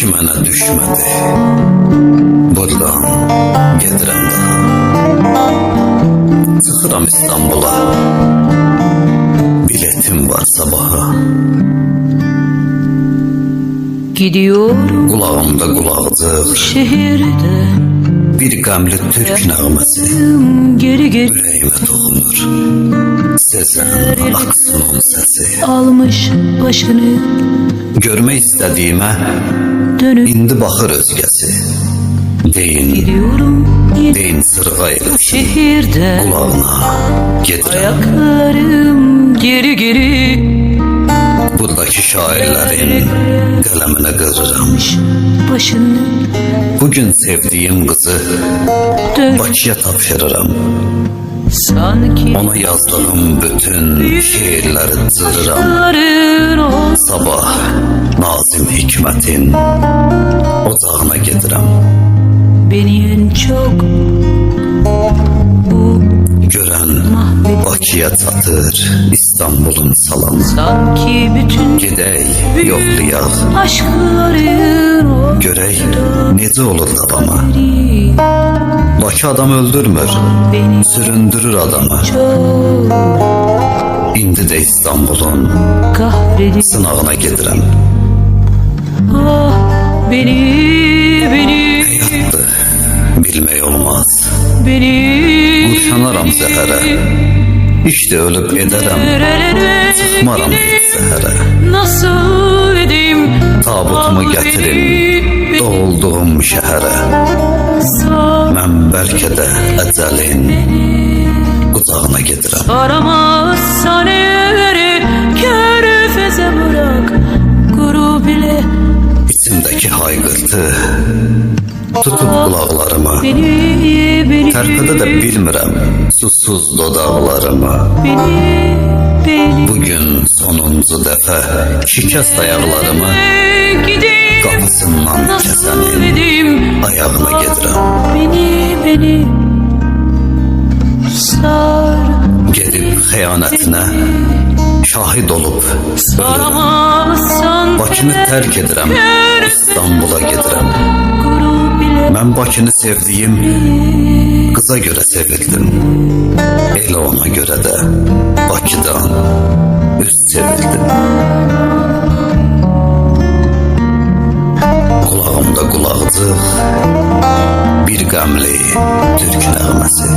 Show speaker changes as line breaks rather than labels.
ki mənə düşmədi. Buradan gedirəm daha. Çıxıram İstanbula. Biletim var sabaha.
Gidiyorum
Kulağımda kulağcıq,
şehirde,
bir qəmli türk nəğməsi
geri geri
ürəyimə toxunur. Sezən aksın onun səsi.
almış başını,
Görmək istədiyimə
dönüp
indi baxır özgəsi. Deyin,
gidiyorum yine
deyin sırğa eləsin
şehirde.
qulağına gedirəm.
Ayaklarım geri geri
Buradakı şairlərin qələminə qırıram.
başını
Bugün sevdiyim qızı
dön.
Bakıya tapşırıram.
Sanki
Ona yazdığım bütün şeirləri cırıram.
ayakların o
Sabah Nazim Hikmətin ocağına gedirəm.
beni en çok bu
Görən Bakıya çatır İstanbul'un salamı.
sanki bütün
Gedək, yoxlayaq,
aşkların o
görək necə olur davama.
biri
Bakı adam öldürmür,
beni
süründürür adamı.
çok
İndi də İstanbul'un
kahrediyor.
sınağına gedirəm.
Ah beni
Həyatdır, bilmək olmaz.
beni
Uşanaram zəhərə, işte ölüb edərəm, çıxmaram heç səhərə.
Nasıl edeyim
Tabutumu gətirin, doğulduğum şəhərə. Mən bəlkə də əcəlin qucağına gedirəm.
Aramazsan eğer körfeze bırak kuru bile
İçimdəki hayqırtı tutub qulaqlarımı,
beni
tərpədə də bilmirəm susuz dodaqlarımı.
beni
Bugün sonuncu dəfə şikəst ayaqlarımı
gideyim
qapısından
nasıl
kəsənin
edeyim
ayağına gedirəm.
beni sar
Gedib xəyanətinə şahid olub ölürəm.
aramazsan
Bakını tərk edirəm, İstanbul'a gedirəm.
kuru bile
Mən Bakını sevdiyim qıza görə sevildim. Elə ona görə də Bakıdan üz çevirdim. Qulağımda qulaqcıq, bir qəmli türk nəğməsi.